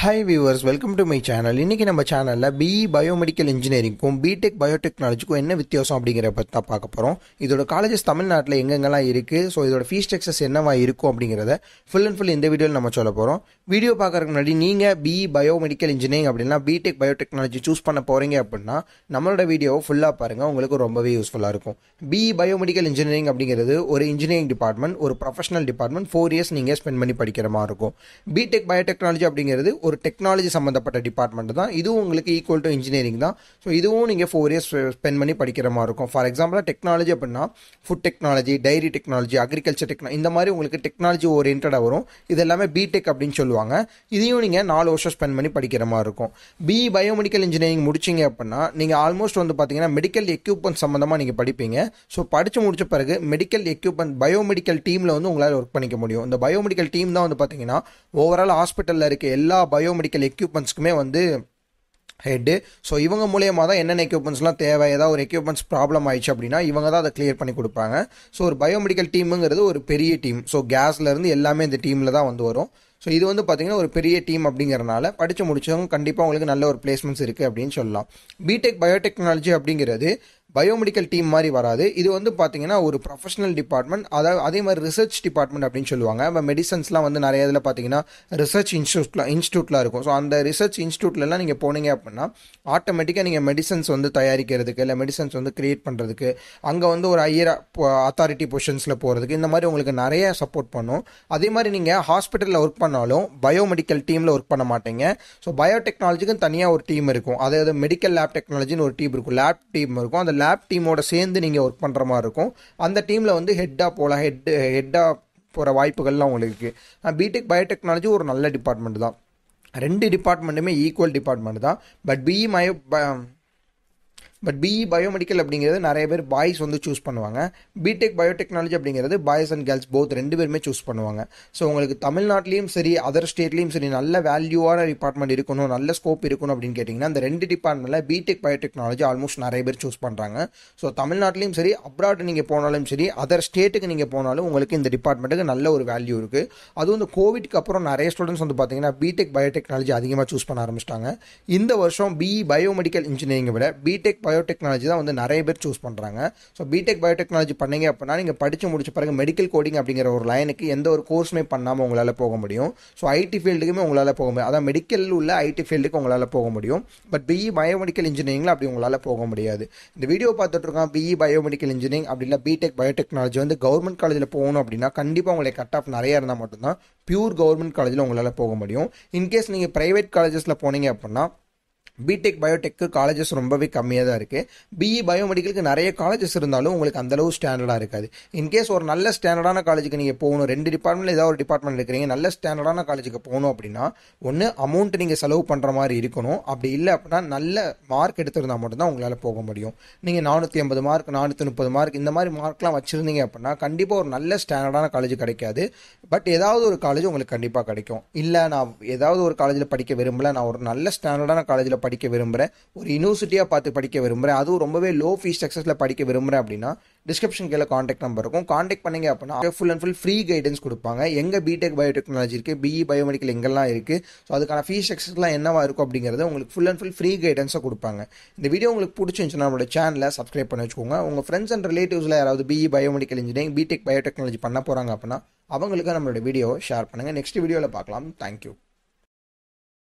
Hi viewers, welcome to my channel. இன்னைக்கு நம்ம சேனல்ல BE பயோமெடிக்கல் இன்ஜினியரிங்க்கும் பிடெக் பயோடெக்னாலஜிக்கும் என்ன வித்தியாசம் அப்படிங்கிற பத்தி தான் பார்க்க போறோம். இதோட காலேஜஸ் தமிழ்நாட்டில் எங்கெங்கெல்லாம் இருக்கு, ஸோ இதோட ஃபீஸ் ஸ்ட்ரக்சர்ஸ் என்னவா இருக்கும் அப்படிங்கிறத ஃபுல் அண்ட் ஃபுல் இந்த வீடியோவில் நம்ம சொல்ல போறோம். வீடியோ பார்க்கறதுக்கு முன்னாடி நீங்க BE பயோமெடிக்கல் இன்ஜினியரிங் அப்படின்னா பிடெக் பயோடெக்னாலஜி சூஸ் பண்ண போறீங்க அப்படின்னா நம்மளோட வீடியோவை ஃபுல்லா பாருங்க, உங்களுக்கு ரொம்பவே யூஸ்ஃபுல்லா இருக்கும். BE பயோமெடிக்கல் இன்ஜினியரிங் அப்படிங்கிறது ஒரு இன்ஜினியரிங் டிபார்ட்மெண்ட், ஒரு ப்ரொஃபஷனல் டிபார்ட்மெண்ட், 4 இயர்ஸ் நீங்க ஸ்பெண்ட் பண்ணி படிக்கிற மாதிரி இருக்கும். பிடெக் பயோடெக்னாலஜி அப்படிங்கிறது ஒரு டெக்னாலஜி சம்பந்தப்பட்ட டிபார்ட்மெண்ட் தான். இதுவும் உங்களுக்கு ஈக்குவல் டு இன்ஜினியரிங் தான். ஸோ இதுவும் நீங்கள் 4 இயர்ஸ் ஸ்பெண்ட் பண்ணி படிக்கிற மாதிரி இருக்கும். ஃபார் எக்ஸாம்பிள் டெக்னாலஜி அப்படின்னா food technology, dairy technology, agriculture technology, இந்த மாதிரி உங்களுக்கு டெக்னாலஜி ஓரியன்டாக வரும். இது எல்லாமே பிடெக் அப்படின்னு சொல்லுவாங்க. இதையும் நீங்கள் 4 வருஷம் ஸ்பெண்ட் பண்ணி படிக்கிற மாதிரி இருக்கும். BE பயோமெடிக்கல் இன்ஜினியரிங் முடிச்சிங்க அப்படின்னா நீங்கள் ஆல்மோஸ்ட் வந்து பார்த்தீங்கன்னா மெடிக்கல் எக்யூப்மெண்ட் சம்மந்தமாக நீங்கள் படிப்பீங்க. ஸோ படித்து முடிச்ச பிறகு மெடிக்கல் எக்யூப்மெண்ட் பயோமெடிக்கல் டீமில் வந்து உங்களால் ஒர்க் பண்ணிக்க முடியும். இந்த பயோமெடிக்கல் டீம் தான் வந்து பார்த்தீங்கன்னா ஓவரால் ஹாஸ்பிட்டலில் இருக்க எல்லா பயோமெடிக்கல் எக்யூப்மெண்ட்ஸ்க்குமே வந்து ஹெட்டு. ஸோ இவங்க மூலியமாக தான் என்னென்ன எக்யூப்மெண்ட்ஸ்லாம் தேவை, ஏதாவது ஒரு எக்யூப்மெண்ட்ஸ் ப்ராப்ளம் ஆயிடுச்சு அப்படின்னா இவங்க தான் அதை கிளியர் பண்ணி கொடுப்பாங்க. ஸோ ஒரு பயோமெடிக்கல் டீமுங்கிறது ஒரு பெரிய டீம். ஸோ கேஸ்லேருந்து எல்லாமே இந்த டீமில் தான் வந்து வரும். ஸோ இது வந்து பார்த்தீங்கன்னா ஒரு பெரிய டீம் அப்படிங்கிறனால படித்து முடிச்சவங்க கண்டிப்பாக உங்களுக்கு நல்ல ஒரு பிளேஸ்மெண்ட்ஸ் இருக்குது அப்படின்னு சொல்லலாம். பிடெக் பயோடெக்னாலஜி அப்படிங்கிறது பயோமெடிக்கல் டீம் மாதிரி வராது. இது வந்து பார்த்தீங்கன்னா ஒரு ப்ரொஃபஷனல் டிபார்ட்மெண்ட், அதாவது அதே மாதிரி ரிசர்ச் டிபார்ட்மெண்ட் அப்படின்னு சொல்லுவாங்க. இப்போ மெடிசன்ஸ்லாம் வந்து நிறைய இதில் பார்த்தீங்கன்னா ரிசர்ச் இன்ஸ்டியூட்லாம் இருக்கும். ஸோ அந்த ரிசர்ச் இன்ஸ்டியூட்லலாம் நீங்கள் போனீங்க அப்படின்னா ஆட்டோமேட்டிக்காக நீங்கள் மெடிசன்ஸ் வந்து தயாரிக்கிறதுக்கு இல்லை மெடிசன்ஸ் வந்து கிரியேட் பண்ணுறதுக்கு அங்கே வந்து ஒரு ஹையர் அத்தாரிட்டி பொசிஷன்ஸில் போகிறதுக்கு இந்த மாதிரி உங்களுக்கு நிறைய சப்போர்ட் பண்ணும். அதே மாதிரி நீங்கள் ஹாஸ்பிட்டலில் ஒர்க் பண்ணாலும் பயோமெடிக்கல் டீமில் ஒர்க் பண்ண மாட்டீங்க. ஸோ பயோடெக்னாலஜிக்கும் தனியாக ஒரு டீம் இருக்கும். அதாவது மெடிக்கல் லேப் டெக்னாலஜின்னு ஒரு டீம் இருக்கும், லேப் டீம் இருக்கும். அந்த லேப் டீமோட சேர்ந்து நீங்கள் ஒர்க் பண்ணுற மாதிரி இருக்கும். அந்த டீமில் வந்து ஹெட்டாக போகலாம், ஹெட்டாக போகிற வாய்ப்புகள்லாம் உங்களுக்கு இருக்குது. பிடெக் பயோடெக்னாலஜி ஒரு நல்ல டிபார்ட்மெண்ட் தான். 2 டிபார்ட்மெண்ட்டுமே ஈக்குவல் டிபார்ட்மெண்ட் தான். பட் BE பயோமெடிக்கல் அப்படிங்கிறது நிறைய பேர் பாய்ஸ் வந்து சூஸ் பண்ணுவாங்க. பிடெக் பயோடெக்னாலஜி அப்படிங்கிறது பாய்ஸ் அண்ட் கேர்ள்ஸ் போத் 2 பேருமே சூஸ் பண்ணுவாங்க. ஸோ உங்களுக்கு தமிழ்நாட்டிலையும் சரி அதர் ஸ்டேட்லேயும் சரி நல்ல வேல்யூவான டிபார்ட்மெண்ட் இருக்கணும், நல்ல ஸ்கோப் இருக்கணும் அப்படின்னு கேட்டிங்கன்னா அந்த 2 டிபார்ட்மெண்ட்டில் பிடெக் பயோடெக்னாலஜி ஆல்மோஸ்ட் நிறைய பேர் சூஸ் பண்ணுறாங்க. ஸோ தமிழ்நாட்டிலையும் சரி அப்ராட் நீங்கள் போனாலும் சரி அதர் ஸ்டேட்டுக்கு நீங்கள் போனாலும் உங்களுக்கு இந்த டிபார்ட்மெண்ட்டுக்கு நல்ல ஒரு வேல்யூ இருக்குது. அதுவும் இந்த கோவிட்க்கு அப்புறம் நிறைய ஸ்டூடெண்ட்ஸ் வந்து பார்த்தீங்கன்னா பிடெக் பயோடெக்னாலஜி அதிகமாக சூஸ் பண்ண ஆரம்பிச்சிட்டாங்க. இந்த வருஷம் BE பயோமெடிக்கல் இன்ஜினியரிங்கை விட பிடெக் பயோடெக்னாலஜி தான் வந்து நிறைய பேர் சூஸ் பண்ணுறாங்க. ஸோ பிடெக் பயோடெக்னாலஜி பண்ணீங்க அப்படின்னா நீங்கள் படித்து முடிச்ச பிறகு மெடிக்கல் கோடிங் அப்படிங்கிற ஒரு லைனுக்கு எந்த ஒரு கோர்ஸுமே பண்ணாமல் உங்களால் போக முடியும். ஸோ ஐடி ஃபீல்டுக்குமே உங்களால் போக முடியும். அதான் மெடிக்கல் உள்ள ஐடி ஃபீல்டுக்கு உங்களால் போக முடியும். பட் BE பயோமெடிக்கல் இன்ஜினியரிங்கில் அப்படி உங்களால் போக முடியாது. இந்த வீடியோ பார்த்துட்டு இருக்கோம் BE பயோமெடிக்கல் இன்ஜினியரிங் அப்படி இல்லை பிடெக் பயோடெக்னாலஜி வந்து கவர்மெண்ட் காலேஜில் போகணும் அப்படின்னா கண்டிப்பாக உங்களுக்கு கட் ஆஃப் நிறைய இருந்தால் மட்டும்தான் பியூர் கவர்மெண்ட் காலேஜில் உங்களால் போக முடியும். இன்கேஸ் நீங்கள் ப்ரைவேட் காலேஜஸில் போனீங்க அப்படின்னா பிடெக் பயோடெக்கு காலேஜஸ் ரொம்பவே கம்மியாக தான் இருக்குது. BE பயோமெடிக்கலுக்கு நிறைய காலேஜஸ் இருந்தாலும் உங்களுக்கு அந்தளவு ஸ்டாண்டர்டாக இருக்காது. இன்கேஸ் ஒரு நல்ல ஸ்டாண்டர்டான காலேஜுக்கு நீங்கள் போகணும், 2 டிபார்ட்மெண்ட்டில் ஏதாவது ஒரு டிபார்ட்மெண்ட் இருக்கிறீங்க, நல்ல ஸ்டாண்டர்டான காலேஜுக்கு போகணும் அப்படின்னா ஒன்று அமௌண்ட் நீங்கள் செலவு பண்ணுற மாதிரி இருக்கணும். அப்படி இல்லை அப்படின்னா நல்ல மார்க் எடுத்திருந்தால் மட்டும்தான் உங்களால் போக முடியும். நீங்கள் 450 மார்க் 430 மார்க் இந்த மாதிரி மார்க்லாம் வச்சுருந்தீங்க அப்படின்னா கண்டிப்பாக ஒரு நல்ல ஸ்டாண்டர்டான காலேஜ் கிடைக்காது. பட் ஏதாவது ஒரு காலேஜ் உங்களுக்கு கண்டிப்பாக கிடைக்கும். இல்லை நான் ஏதாவது ஒரு காலேஜில் படிக்க விரும்பல, நான் ஒரு நல்ல ஸ்டாண்டர்டான காலேஜில் படிக்க விரும்புகிறேன், ஒரு யூனிவர்சிட்டியாக பார்த்து படிக்க விரும்புகிறேன், அதுவும் ரொம்பவே லோ ஃபீஸ் ஸ்ட்ரக்சர்ஸில் படிக்க விரும்புகிறேன் அப்படின்னா டிஸ்கிரிப்ஷன் கீழே காண்டாக்ட் நம்பர் இருக்கும். காண்டாக்ட் பண்ணிங்க அப்படின்னா full and full free guidance கொடுப்பாங்க. எங்கே பிடெக் பயோடெக்னாலஜி இருக்குது, BE பயோமெடிக்கல் எங்கெல்லாம் இருக்குது, ஸோ அதுக்கான ஃபீஸ் ஸ்ட்ரக்சர்ஸ்லாம் என்னவா இருக்கும் அப்படிங்கிறத உங்களுக்கு ஃபுல் அண்ட் ஃபுல் ஃப்ரீ கைடன்ஸாக கொடுப்பாங்க. இந்த வீடியோ உங்களுக்கு பிடிச்சிருந்துச்சுன்னா நம்மளோட சேனலை சப்ஸ்கிரைப் பண்ணி வச்சுக்கோங்க. உங்கள் ஃப்ரெண்ட்ஸ் அண்ட் ரிலேட்டிவ்ஸில் யாராவது BE biomedical engineering BTech biotechnology பண்ண போகிறாங்க அப்படின்னா அவங்களுக்கு நம்மளோட வீடியோவை ஷேர் பண்ணுங்கள். நெக்ஸ்ட் வீடியோவில் பார்க்கலாம். தேங்க்யூ.